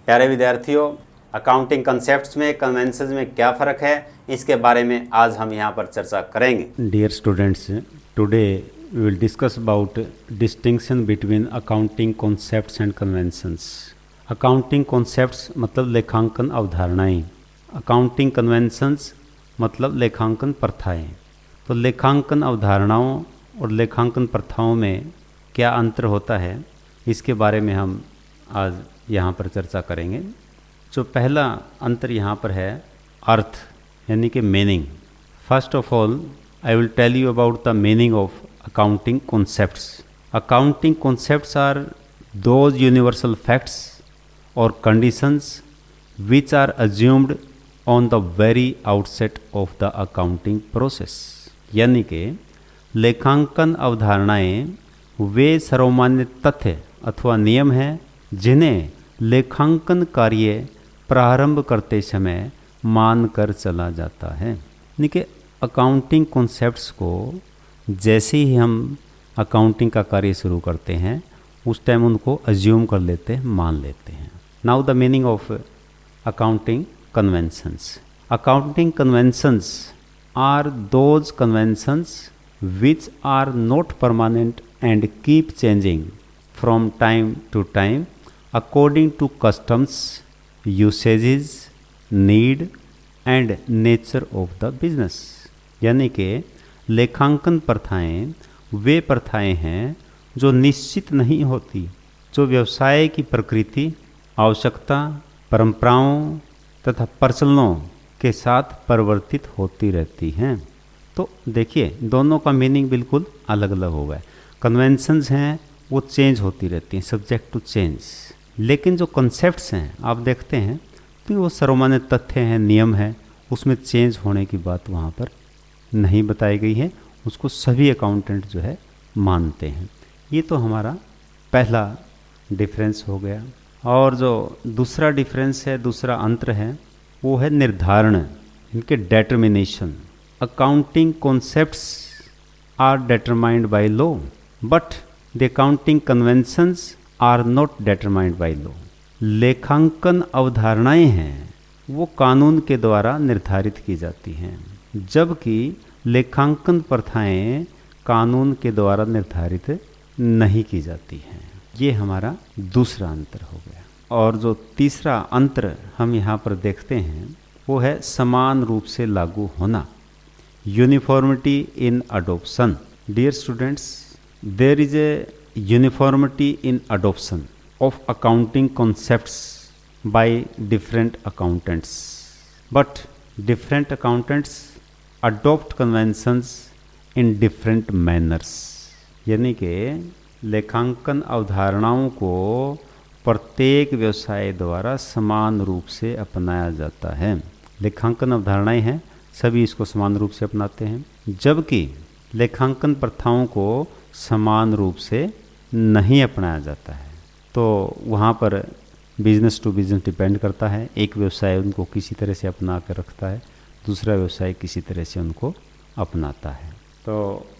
प्यारे विद्यार्थियों, accounting concepts में, कन्वेंशंस में क्या फ़र्क है, इसके बारे में आज हम यहाँ पर चर्चा करेंगे। Dear students, today we will discuss about distinction between accounting concepts and conventions. Accounting concepts मतलब लेखांकन अवधारणाएं, accounting conventions मतलब लेखांकन प्रथाएं। तो लेखांकन अवधारणाओं और लेखांकन प्रथाओं में क्या अंतर होता है, इसके बारे में हम आज यहाँ पर चर्चा करेंगे। जो पहला अंतर यहाँ पर है अर्थ यानी कि meaning. First of all I will tell you about the meaning of accounting concepts. Accounting concepts are those universal facts or conditions which are assumed on the very outset of the accounting process. यानी कि लेखांकन अवधारणाएं वे सर्वमान्य तथ्य अथवा नियम हैं जिन्हें लेखांकन कार्य प्रारंभ करते समय मानकर चला जाता है। यानी कि अकाउंटिंग कॉन्सेप्ट्स को जैसे ही हम अकाउंटिंग का कार्य शुरू करते हैं उस टाइम उनको अज्यूम कर लेते हैं, मान लेते हैं। Now the meaning of accounting conventions. Accounting conventions are those conventions which are not permanent and keep changing from time to time according to customs, usages, need and nature of the business. यानी कि लेखांकन प्रथाएं वे प्रथाएं हैं जो निश्चित नहीं होती, जो व्यवसाय की प्रकृति, आवश्यकता, परंपराओं तथा प्रचलनों के साथ परिवर्तित होती रहती हैं। तो देखिए दोनों का मीनिंग बिल्कुल अलग अलग होगा। कन्वेंशंस हैं वो चेंज होती रहती हैं, सब्जेक्ट टू चेंज। लेकिन जो कॉन्सेप्ट्स हैं आप देखते हैं तो वो सर्वमान्य तथ्य हैं, नियम है, उसमें चेंज होने की बात वहाँ पर नहीं बताई गई है। उसको सभी अकाउंटेंट जो है मानते हैं। ये तो हमारा पहला डिफरेंस हो गया। और जो दूसरा डिफरेंस है, दूसरा अंतर है, वो है निर्धारण, इनके determination. Accounting concepts are determined by law but the accounting conventions are not determined by law. लेखांकन अवधारणाएं हैं वो कानून के द्वारा निर्धारित की जाती हैं, जबकि लेखांकन प्रथाएं कानून के द्वारा निर्धारित नहीं की जाती हैं। ये हमारा दूसरा अंतर हो गया। और जो तीसरा अंतर हम यहाँ पर देखते हैं वो है समान रूप से लागू होना, uniformity in adoption. Dear students, there is a uniformity in adoption of accounting concepts by different accountants, but different accountants adopt conventions in different manners। यानी कि लेखांकन अवधारणाओं को प्रत्येक व्यवसाय द्वारा समान रूप से अपनाया जाता है। लेखांकन अवधारणाएं हैं, सभी इसको समान रूप से अपनाते हैं, जबकि लेखांकन प्रथाओं को समान रूप से नहीं अपनाया जाता है। तो वहाँ पर बिजनेस टू बिजनेस डिपेंड करता है। एक व्यवसाय उनको किसी तरह से अपना कर रखता है, दूसरा व्यवसाय किसी तरह से उनको अपनाता है। तो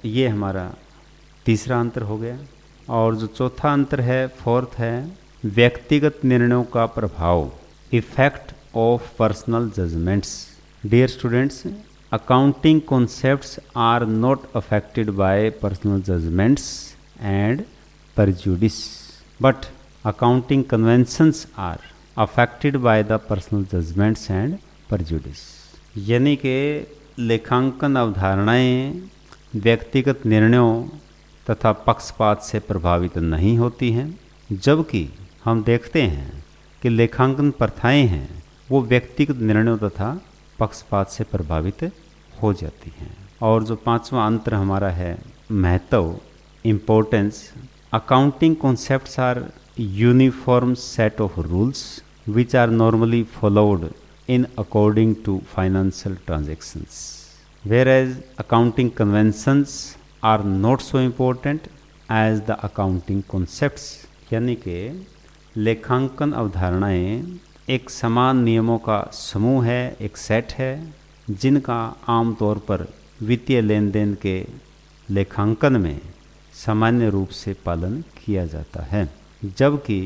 ये हमारा तीसरा अंतर हो गया। और जो चौथा अंतर है, फोर्थ है, व्यक्तिगत निर्णयों का प्रभाव, effect of personal judgments. Dear students, accounting concepts are not affected by personal judgments and prejudice, but accounting conventions are affected by the personal judgments and prejudice। यानी कि लेखांकन अवधारणाएं व्यक्तिगत निर्णयों तथा पक्षपात से प्रभावित नहीं होती हैं, जबकि हम देखते हैं कि लेखांकन प्रथाएं हैं वो व्यक्तिगत निर्णयों तथा पक्षपात से प्रभावित हो जाती हैं। और जो पांचवा अंतर हमारा है, महत्व, importance. Accounting concepts are uniform set of rules which are normally followed in according to financial transactions, whereas accounting conventions are not so important as the accounting concepts। यानी कि लेखांकन अवधारणाएं एक समान नियमों का समूह है, एक सेट है, जिनका आमतौर पर वित्तीय लेन देन के लेखांकन में सामान्य रूप से पालन किया जाता है, जबकि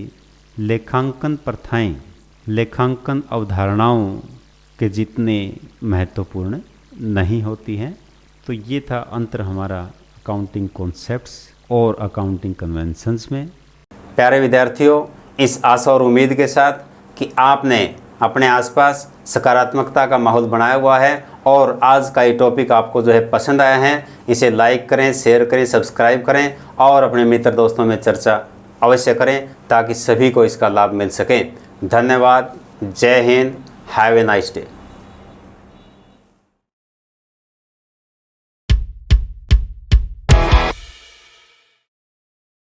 लेखांकन प्रथाएं लेखांकन अवधारणाओं के जितने महत्वपूर्ण नहीं होती हैं। तो ये था अंतर हमारा अकाउंटिंग कॉन्सेप्ट्स और अकाउंटिंग कन्वेंशंस में। प्यारे विद्यार्थियों, इस आशा और उम्मीद के साथ कि आपने अपने आसपास सकारात्मकता का माहौल बनाया हुआ है और आज का ये टॉपिक आपको जो है पसंद आया है, इसे लाइक करें, शेयर करें, सब्सक्राइब करें और अपने मित्र दोस्तों में चर्चा अवश्य करें ताकि सभी को इसका लाभ मिल सके। धन्यवाद। जय Hind. Have a nice day.